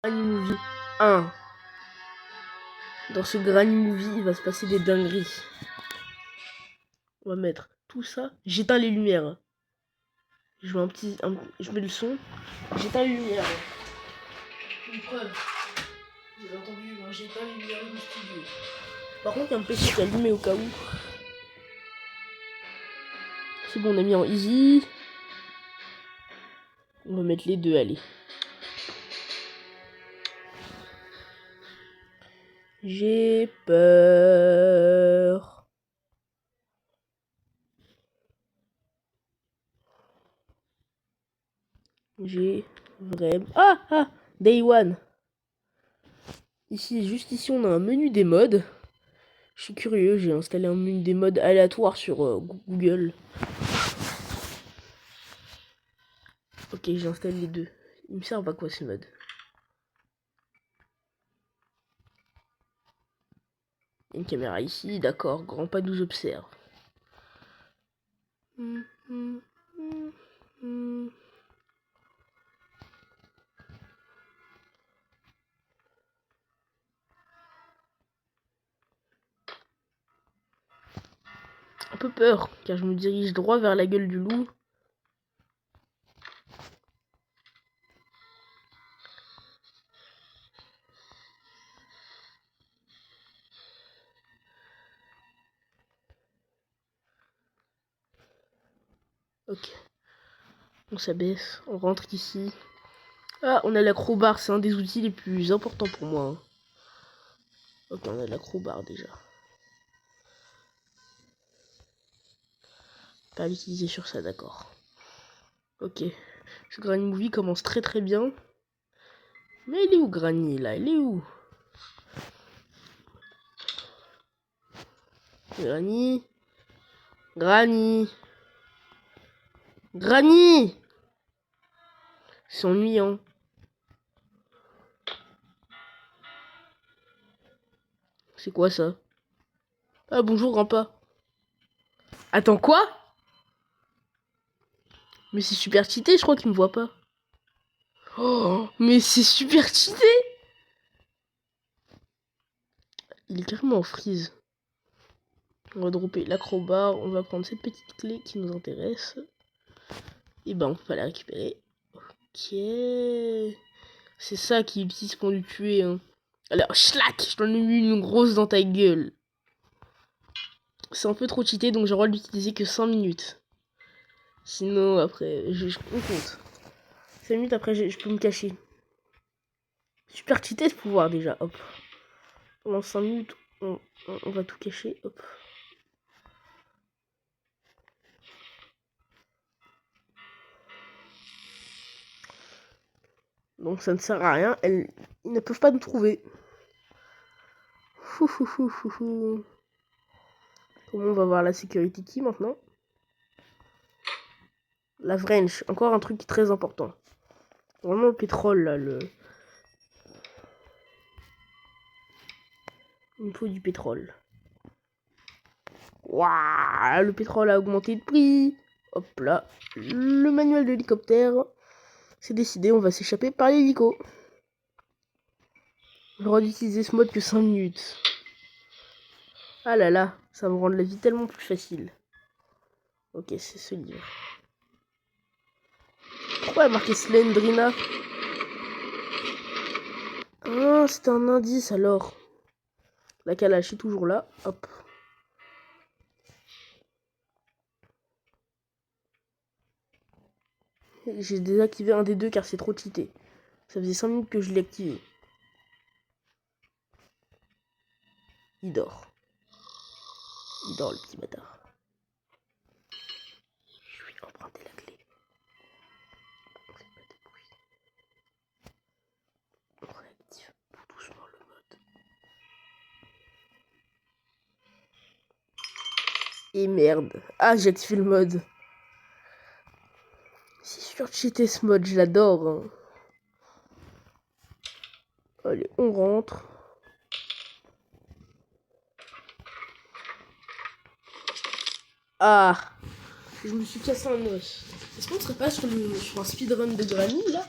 Granny Movie 1. Dans ce Granny Movie, il va se passer des dingueries. On va mettre tout ça. J'éteins les lumières. Je mets je mets le son. J'éteins les lumières. Une preuve. Vous avez entendu, moi j'éteins les lumières du studio. Par contre, il y a un PC qui est allumé au cas où. C'est bon, on a mis en easy. On va mettre les deux, allez. J'ai peur. J'ai vraiment... Ah Day One. Ici, juste ici, on a un menu des modes. Je suis curieux, j'ai installé un menu des modes aléatoire sur Google. Ok, j'ai installé les deux. Ils me servent à quoi ces modes? Une caméra ici, d'accord. Grand-pa nous observe. Un peu peur, car je me dirige droit vers la gueule du loup. Ok. On s'abaisse, on rentre ici. Ah, on a l'acrobar, c'est un des outils les plus importants pour moi. Hein. Ok, on a l'acrobar déjà. Pas l'utiliser sur ça, d'accord. Ok. Ce Granny Movie commence très très bien. Mais il est où Granny là? Il est où? Granny? Granny? Granny! C'est ennuyant. C'est quoi ça? Ah bonjour grand-pa. Attends quoi? Mais c'est super cheaté, je crois qu'il me voit pas. Oh, mais c'est super cheaté! Il est carrément en freeze. On va dropper l'acrobar, on va prendre cette petite clé qui nous intéresse. Et ben on peut pas la récupérer. Ok. C'est ça qu'il utilise pour nous tuer. Hein. Alors, schlack! Je t'en ai mis une grosse dans ta gueule. C'est un peu trop cheaté, donc j'ai le droit de l'utiliser que 5 minutes. Sinon, après, on compte. 5 minutes après, je peux me cacher. Super cheaté ce pouvoir déjà. Hop. Pendant 5 minutes, on va tout cacher. Hop. Donc ça ne sert à rien. Ils ne peuvent pas nous trouver. Comment on va voir la security key maintenant? La wrench. Encore un truc très important. Vraiment le pétrole là. Il me faut du pétrole. Waouh, le pétrole a augmenté de prix. Hop là. Le manuel de l'hélicoptère. C'est décidé, on va s'échapper par l'hélico. J'aurais d'utiliser ce mode que 5 minutes. Ah là là, ça va me rendre la vie tellement plus facile. Ok, c'est ce livre. Pourquoi elle a marqué Slendrina? Ah, c'était un indice alors. La calache est toujours là. Hop. J'ai désactivé un des deux car c'est trop cheaté. Ça faisait 5 minutes que je l'ai activé. Il dort. Il dort le petit bâtard. Je lui ai emprunté la clé. On réactive tout doucement le mode. Et merde. Ah, j'ai activé le mode. C'est super cheaté ce mode, je l'adore. Hein. Allez, on rentre. Ah, je me suis cassé un os. Est-ce qu'on serait pas sur un speedrun de Granny là?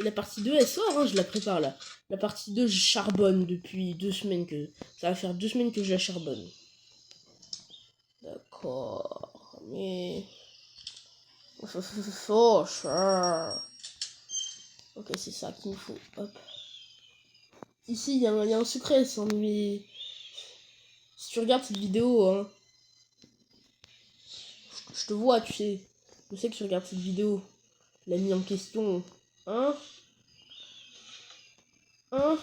Et la partie 2, elle sort, hein, je la prépare là. La partie 2, je charbonne depuis 2 semaines que... Ça va faire 2 semaines que je la charbonne. D'accord, mais... Ok, c'est ça qu'il me faut. Hop. Ici, il y a un secret, mais... Si tu regardes cette vidéo, hein... Je te vois, tu sais. Je sais que tu regardes cette vidéo. L'ami en question. Hein? Hein?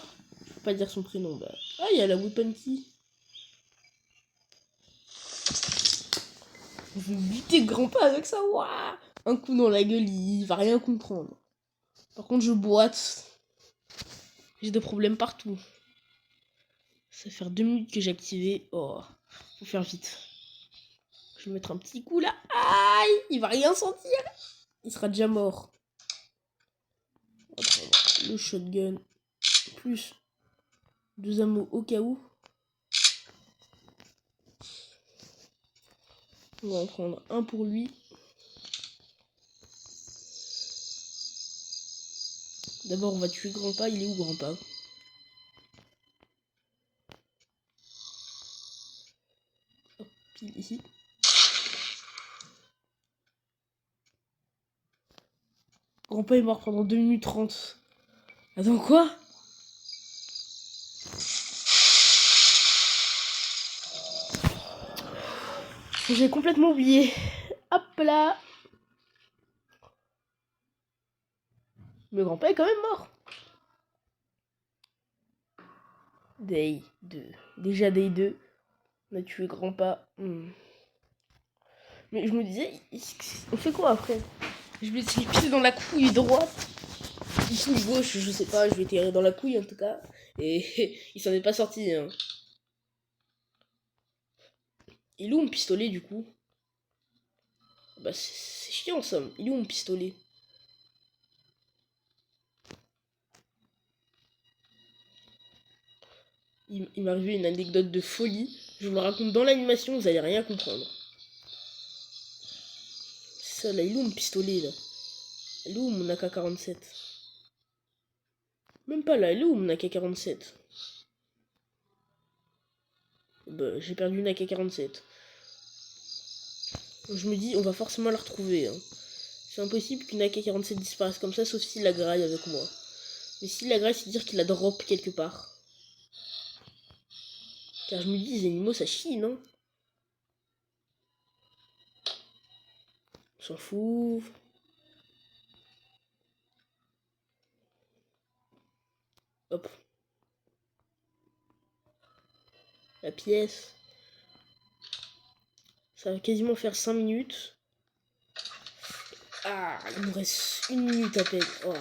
Je peux pas dire son prénom. Bah. Ah, il y a la weapon key. Je vais buter grand-pas avec ça. Ouah, un coup dans la gueule, il va rien comprendre. Par contre, je boite. J'ai des problèmes partout. Ça fait faire 2 minutes que j'ai activé. Oh, faut faire vite. Je vais mettre un petit coup là. Aïe, il va rien sentir. Il sera déjà mort. On va prendre le shotgun. Plus 2 ammo au cas où. On va en prendre un pour lui. D'abord, on va tuer Grandpa. Il est où, Grandpa? Hop, pile ici. Grandpa est mort pendant 2 minutes 30. Attends, quoi? J'ai complètement oublié. Hop là. Mais Grandpa est quand même mort. Day 2. Déjà Day 2. On a tué Grandpa. Mais je me disais, on fait quoi après? Je vais essayer de pisser dans la couille droite. Ici, gauche, je sais pas, je vais tirer dans la couille en tout cas. Et il s'en est pas sorti. Hein. Il est où mon pistolet du coup? Bah c'est chiant ça. Il est où mon pistolet? Il m'est arrivé une anecdote de folie. Je vous le raconte dans l'animation, vous allez rien comprendre. Ça là, il est où mon pistolet là? Il est où mon AK-47? Même pas là, il est où mon AK-47? Bah j'ai perdu une AK-47. Je me dis, on va forcément la retrouver. Hein. C'est impossible qu'une AK-47 disparaisse comme ça, sauf s'il la graille avec moi. Mais s'il la graille, c'est dire qu'il la drop quelque part. Car je me dis, les animaux, ça chie, non? On s'en fout. Hop. La pièce. Ça va quasiment faire 5 minutes. Ah, il nous reste 1 minute à peine. Oh.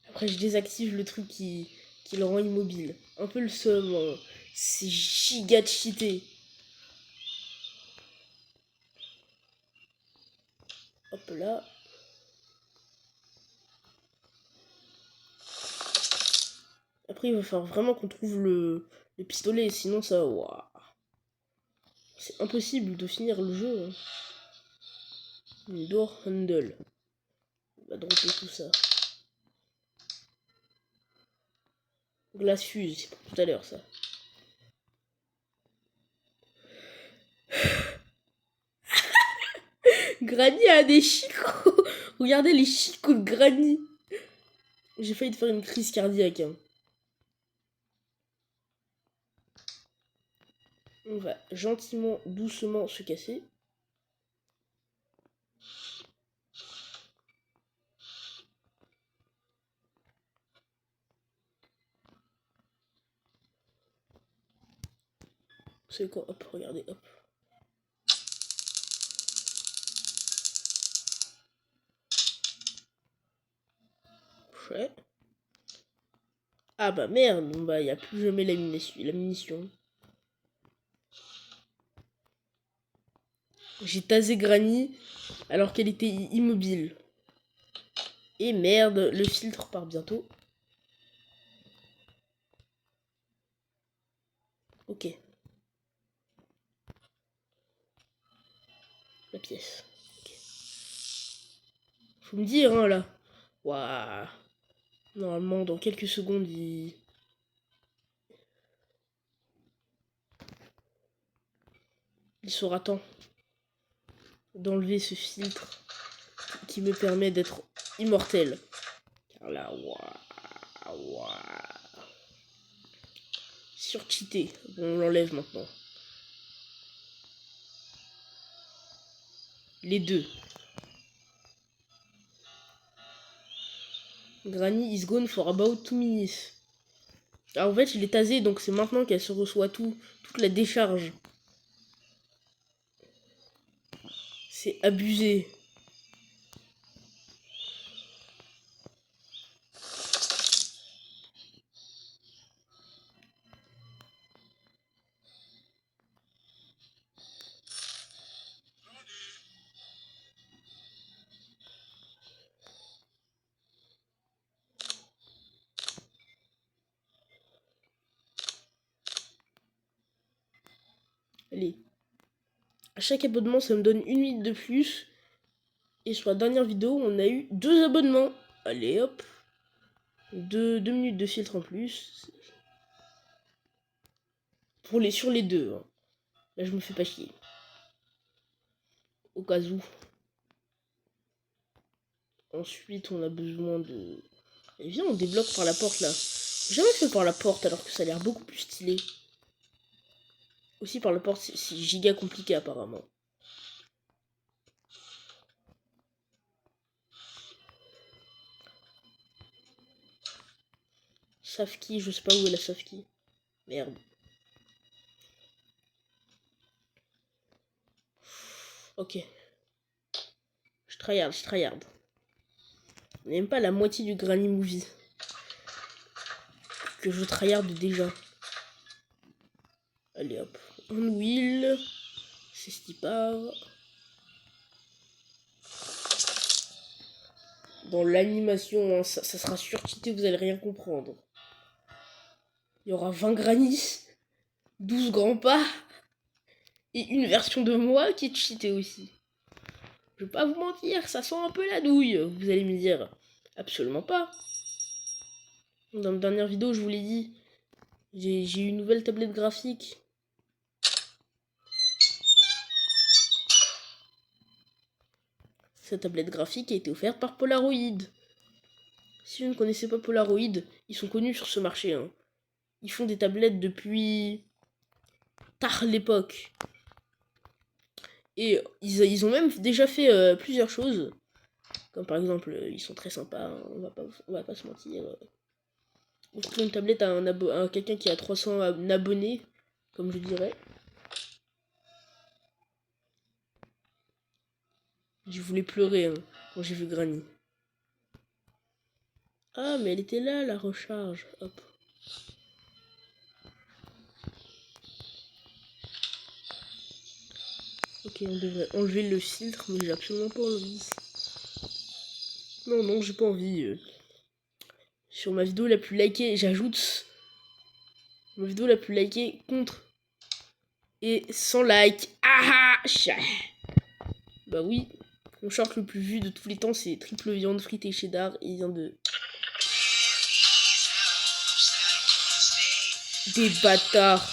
Après, je désactive le truc qui le rend immobile. Un peu le seum. Hein. C'est giga cheaté. Hop là. Après, il va falloir vraiment qu'on trouve le pistolet. Sinon, ça... Wow. C'est impossible de finir le jeu. Hein. Une door handle. On va dropper tout ça. Glace fuse, c'est pour tout à l'heure ça. Granny a des chicots. Regardez les chicots de Granny. J'ai failli te faire une crise cardiaque. Hein. On va gentiment, doucement se casser. C'est quoi? Hop, regardez, hop. Prêt. Ah bah merde, bon bah y a plus jamais la munition. J'ai tasé Granny alors qu'elle était immobile. Et merde, le filtre part bientôt. Ok. La pièce. Okay. Faut me dire, hein, là. Waouh. Normalement, dans quelques secondes, il sera temps d'enlever ce filtre qui me permet d'être immortel. Car là, waouh. Surcheaté. Bon, on l'enlève maintenant. Les deux. Granny is gone for about 2 minutes. Alors en fait, je l'ai tasé, donc c'est maintenant qu'elle se reçoit toute la décharge. C'est abusé. Allez. À chaque abonnement, ça me donne 1 minute de plus. Et sur la dernière vidéo, on a eu 2 abonnements. Allez, hop. 2 minutes de filtre en plus. Sur les deux. Hein. Là, je me fais pas chier. Au cas où. Ensuite, on a besoin de... Et viens, on débloque par la porte, là. J'ai jamais fait par la porte, alors que ça a l'air beaucoup plus stylé. Aussi, par la porte, c'est giga compliqué, apparemment. Safki, je sais pas où est la Safki. Merde. Ok. Je tryhard. Même pas la moitié du Granny Movie. Que je tryhard déjà. Allez hop. On wheel. C'est ce qui part. Dans l'animation, hein, ça sera surcheaté, vous allez rien comprendre. Il y aura 20 Granny, 12 grands pas, et une version de moi qui est cheatée aussi. Je vais pas vous mentir, ça sent un peu la douille. Vous allez me dire, absolument pas. Dans la dernière vidéo, je vous l'ai dit, j'ai eu une nouvelle tablette graphique. Cette tablette graphique a été offerte par Polaroid. Si vous ne connaissez pas Polaroid, ils sont connus sur ce marché. Hein. Ils font des tablettes depuis tard l'époque. Et ils ont même déjà fait plusieurs choses. Comme par exemple, ils sont très sympas, hein, on va pas se mentir. Offrir une tablette à quelqu'un qui a 300 abonnés, comme je dirais. Je voulais pleurer hein, quand j'ai vu Granny. Ah, mais elle était là, la recharge. Hop. Ok, on devrait enlever le filtre, mais j'ai absolument pas envie. Non, j'ai pas envie. Sur ma vidéo la plus likée, j'ajoute ma vidéo la plus likée contre et 100 likes. Ah ah. Bah oui, mon short le plus vu de tous les temps, c'est triple viande fritée cheddar et il vient de... Des bâtards.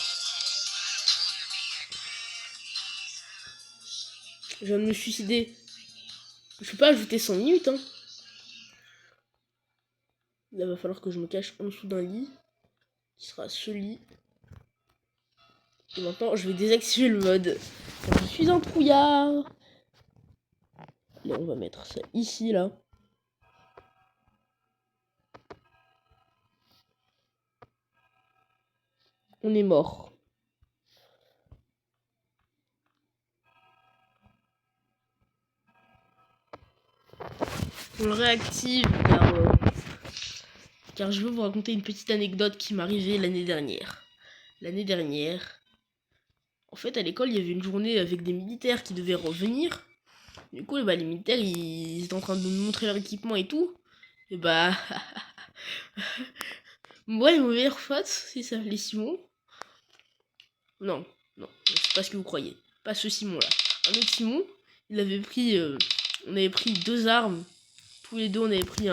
Je viens de me suicider. Je peux pas ajouter 100 minutes, hein. Là, va falloir que je me cache en dessous d'un lit. Qui sera ce lit. Et maintenant, je vais désactiver le mode. Car je suis un trouillard. Allez, on va mettre ça ici, là. On est mort. On le réactive car je veux vous raconter une petite anecdote qui m'est arrivée l'année dernière. L'année dernière, en fait, à l'école, il y avait une journée avec des militaires qui devaient revenir. Du coup, les militaires, ils étaient en train de nous montrer leur équipement et tout. Et bah... moi, mon meilleur pote, c'est ça, les Simon. Non, c'est pas ce que vous croyez. Pas ce Simon-là. Un autre Simon, il avait pris... on avait pris 2 armes. Tous les deux, on avait pris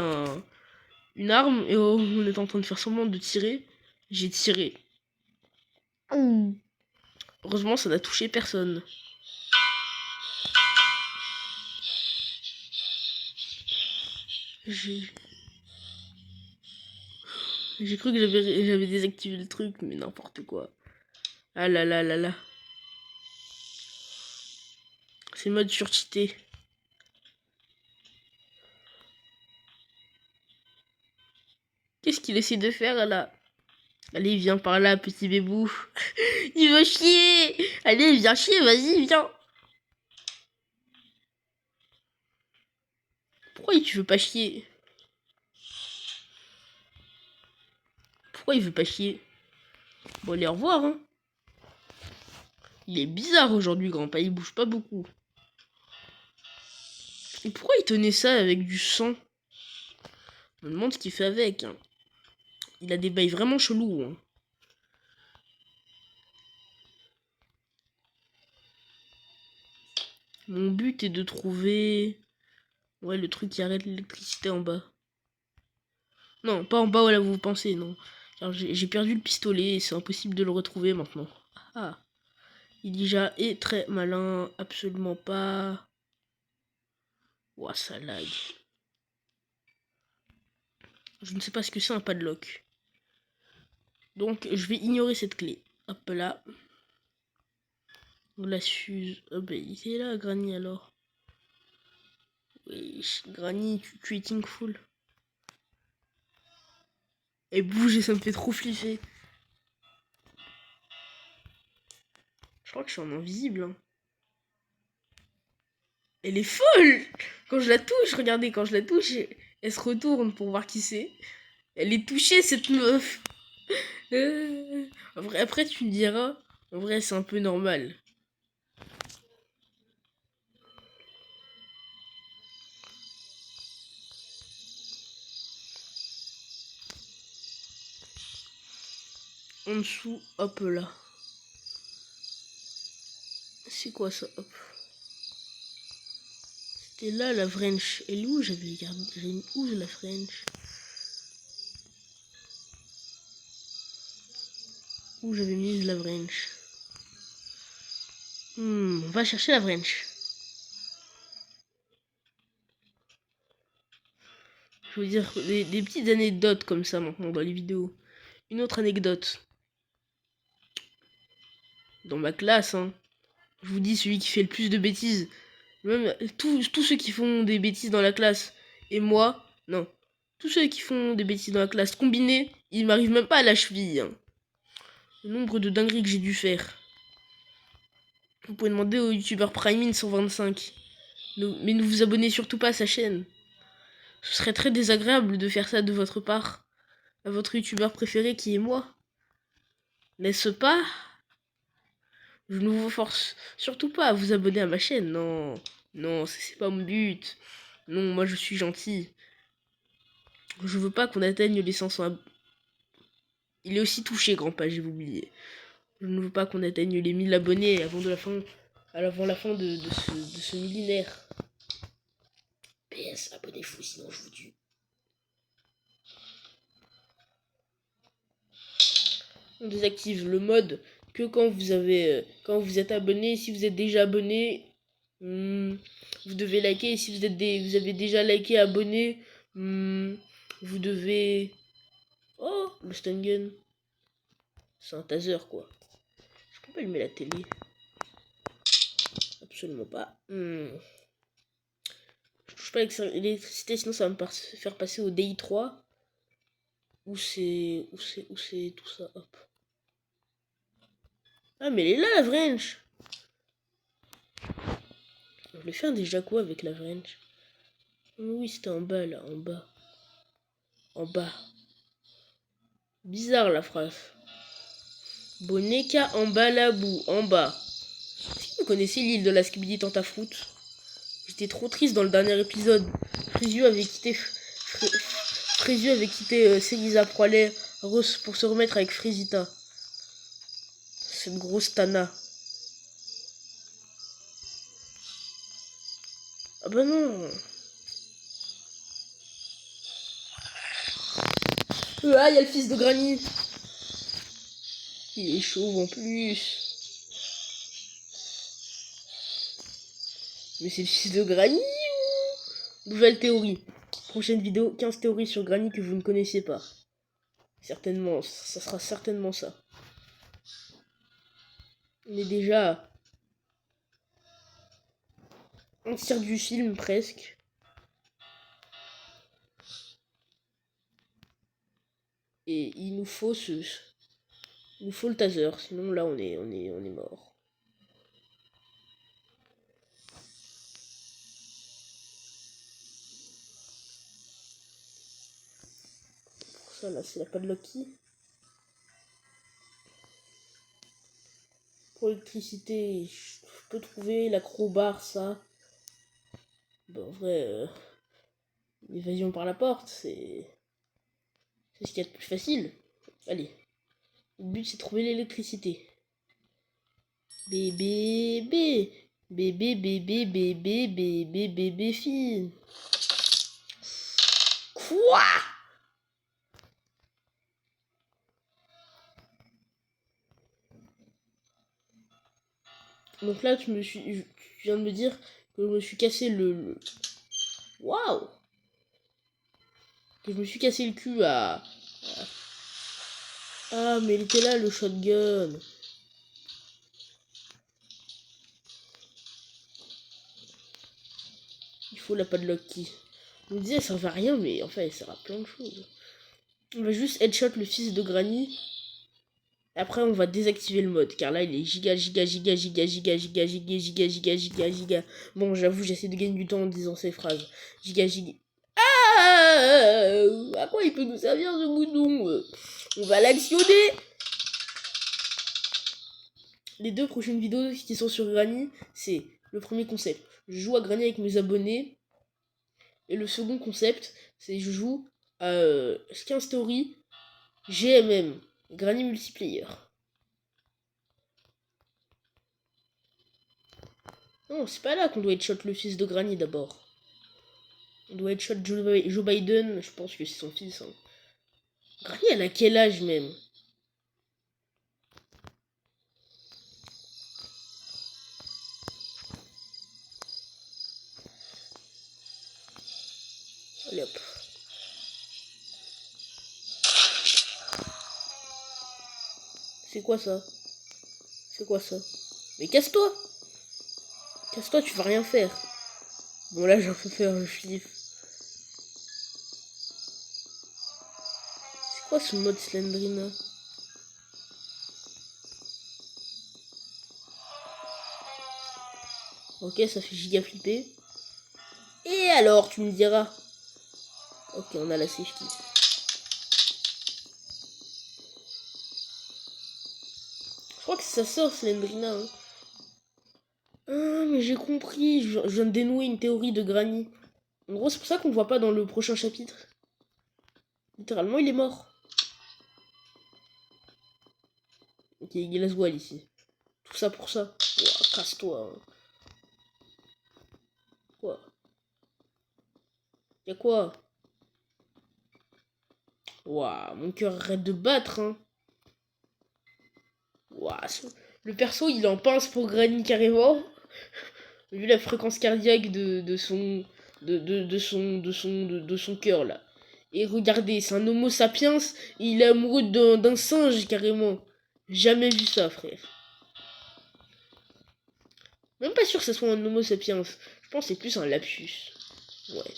une arme et on est en train de faire semblant de tirer. J'ai tiré. Heureusement, ça n'a touché personne. J'ai cru que j'avais désactivé le truc, mais n'importe quoi. Ah là là là là. C'est mode surcheaté. Qu'est-ce qu'il essaie de faire là? Allez, viens par là, petit bébou. Il veut chier. Allez, viens chier, vas-y, viens. Pourquoi tu veux pas chier? Pourquoi il veut pas chier? Bon, allez, au revoir, hein. Il est bizarre aujourd'hui, grand-papa, il bouge pas beaucoup. Et pourquoi il tenait ça avec du sang? Je me demande ce qu'il fait avec, hein. Il a des bails vraiment chelous, hein. Mon but est de trouver... Ouais, le truc qui arrête l'électricité en bas. Non, pas en bas où là vous pensez, non. J'ai perdu le pistolet et c'est impossible de le retrouver maintenant. Ah. Elijah est très malin, absolument pas. Ouah, ça lag. Je ne sais pas ce que c'est un padlock. Donc, je vais ignorer cette clé. Hop là. La Suze. Oh ben, il est là, Granny, alors. Oui, Granny, tu es thankful. Et bouger, ça me fait trop flipper. Je crois que je suis en invisible. Hein. Elle est folle! Quand je la touche, regardez, quand je la touche, elle se retourne pour voir qui c'est. Elle est touchée, cette meuf. Après, tu me diras, en vrai, c'est un peu normal. En dessous, hop là. C'est quoi ça? Hop. C'était là la French. Elle est où? J'avais gardé. J'ai mis où la French? Où j'avais mis la French? On va chercher la French. Je veux dire, des petites anecdotes comme ça maintenant dans les vidéos. Une autre anecdote. Dans ma classe, hein. Je vous dis, celui qui fait le plus de bêtises. Même tous ceux qui font des bêtises dans la classe. Et moi, non. Tous ceux qui font des bêtises dans la classe combinés, ils m'arrivent même pas à la cheville. Hein. Le nombre de dingueries que j'ai dû faire. Vous pouvez demander au youtubeur Primein 125. Mais ne vous abonnez surtout pas à sa chaîne. Ce serait très désagréable de faire ça de votre part. À votre youtubeur préféré qui est moi. N'est-ce pas? Je ne vous force surtout pas à vous abonner à ma chaîne. Non, non, c'est pas mon but. Non, moi je suis gentil. Je veux pas qu'on atteigne les 500 abonnés. Il est aussi touché, grand-père, j'ai oublié. Je ne veux pas qu'on atteigne les 1000 abonnés avant la fin de ce millénaire. PS, abonnez-vous, sinon je vous tue. On désactive le mode que quand vous êtes abonné. Si vous êtes déjà abonné, vous devez liker. Et si vous avez déjà liké, abonné, vous devez... Oh, le stun gun. C'est un taser, quoi. Je peux pas allumer la télé. Absolument pas. Je touche pas l'électricité, sinon ça va me faire passer au DI3. Où c'est tout ça, hop. Ah, mais elle est là, la French. Je voulais faire déjà quoi avec la French? Oui, c'était en bas, là, en bas. En bas. Bizarre, la phrase. Boneka en bas, la boue, en bas. Est-ce que vous connaissez l'île de la Skibidi Tantafruit? J'étais trop triste dans le dernier épisode. Frézieux avait quitté Célisa Proilet pour se remettre avec Frésita. Cette grosse Tana. Ah bah non. Ah, il y a le fils de Granny. Il est chauve en plus. Mais c'est le fils de Granny ou... Nouvelle théorie. Prochaine vidéo, 15 théories sur Granny que vous ne connaissiez pas. Certainement, ça sera certainement ça. On est déjà un tiers du film presque. Et il nous faut le taser, sinon là on est mort. Pour ça là c'est la padlock key. Pour l'électricité, je peux trouver la crowbar, ça. Bon, en vrai, l'évasion par la porte, c'est ce qu'il y a de plus facile. Allez, le but c'est de trouver l'électricité. Bébé, bébé, bébé, bébé, bébé, bébé, bébé, fille. Quoi? Donc là, tu viens de me dire que je me suis cassé le... Waouh! Que je me suis cassé le cul à... Ah, mais il était là, le shotgun. Il faut la padlock key. Je me disais, elle sert à rien, mais enfin, elle sert à plein de choses. On va juste headshot le fils de Granny. Après, on va désactiver le mode, car là, il est giga. Bon, j'avoue, j'essaie de gagner du temps en disant ces phrases. Giga. Ah, à quoi il peut nous servir ce bouton? On va l'actionner. Les 2 prochaines vidéos qui sont sur Granny, c'est le premier concept. Je joue à Granny avec mes abonnés. Et le second concept, c'est je joue à Skin Story GMM, Granny Multiplayer. Non, c'est pas là qu'on doit headshot le fils de Granny d'abord. On doit headshot Joe Biden, je pense que c'est son fils. Hein. Granny, elle a quel âge même? Allez hop. C'est quoi ça? C'est quoi ça? Mais casse-toi! Casse-toi, tu vas rien faire. Bon là, j'en peux faire un flippe. C'est quoi ce mode Slendrina? Ok, ça fait giga flipper. Et alors, tu me diras. Ok, on a la safety. Je crois que ça sort Slendrina. Hein. Ah, mais j'ai compris. Je viens de dénouer une théorie de Granny. En gros, c'est pour ça qu'on le voit pas dans le prochain chapitre. Littéralement, il est mort. Ok, let's go ici. Tout ça pour ça. Ouah, casse-toi. Hein. Quoi? Y'a quoi? Ouah, mon cœur arrête de battre, hein. Ouah, le perso, il en pince pour Granny carrément. Vu la fréquence cardiaque de son cœur, là. Et regardez, c'est un homo sapiens, il est amoureux d'un singe, carrément. Jamais vu ça, frère. Même pas sûr que ce soit un homo sapiens. Je pense que c'est plus un lapsus. Ouais.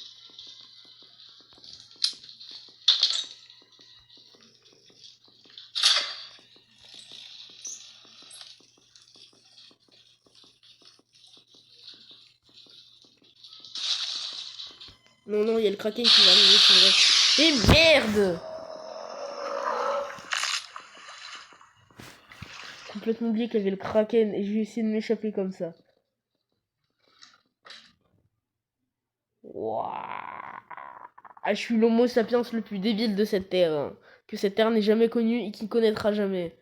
Non, non, il y a le kraken qui va arriver, c'est vrai. Et merde! Complètement oublié qu'il y avait le kraken et je vais essayer de m'échapper comme ça. Wouah. Ah, je suis l'homo sapiens le plus débile de cette terre. Hein. Que cette terre n'ait jamais connu et qui connaîtra jamais.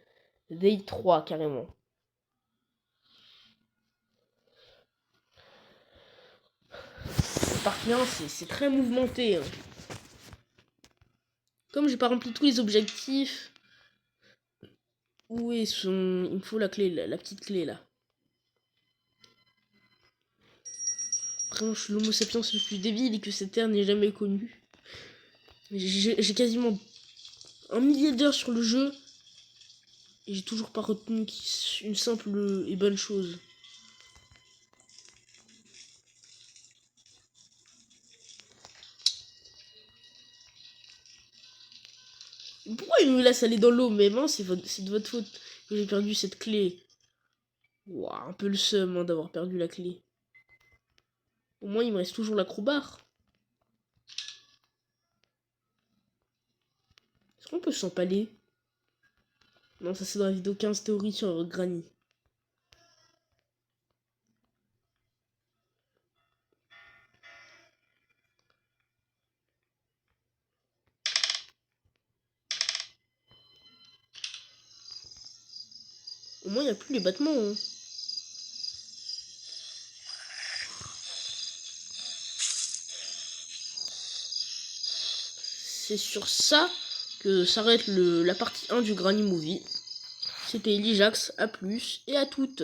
Day 3, carrément. La partie 1, c'est très mouvementé. Hein. Comme j'ai pas rempli tous les objectifs. Où est son... Il me faut la clé, la petite clé là. Vraiment, je suis l'homo sapiens le plus débile que cette terre n'ait jamais connu. J'ai quasiment 1 millier d'heures sur le jeu. Et j'ai toujours pas retenu une simple et bonne chose. Pourquoi il me laisse aller dans l'eau? Mais non, c'est de votre faute que j'ai perdu cette clé. Ouah, un peu le seum hein, d'avoir perdu la clé. Au moins, il me reste toujours l'acrobar. Est-ce qu'on peut s'empaler? Non, ça c'est dans la vidéo 15 théories sur Granny. Au moins, il n'y a plus les battements. Hein. C'est sur ça que s'arrête la partie 1 du Granny Movie. C'était Elijax, à plus et à toutes.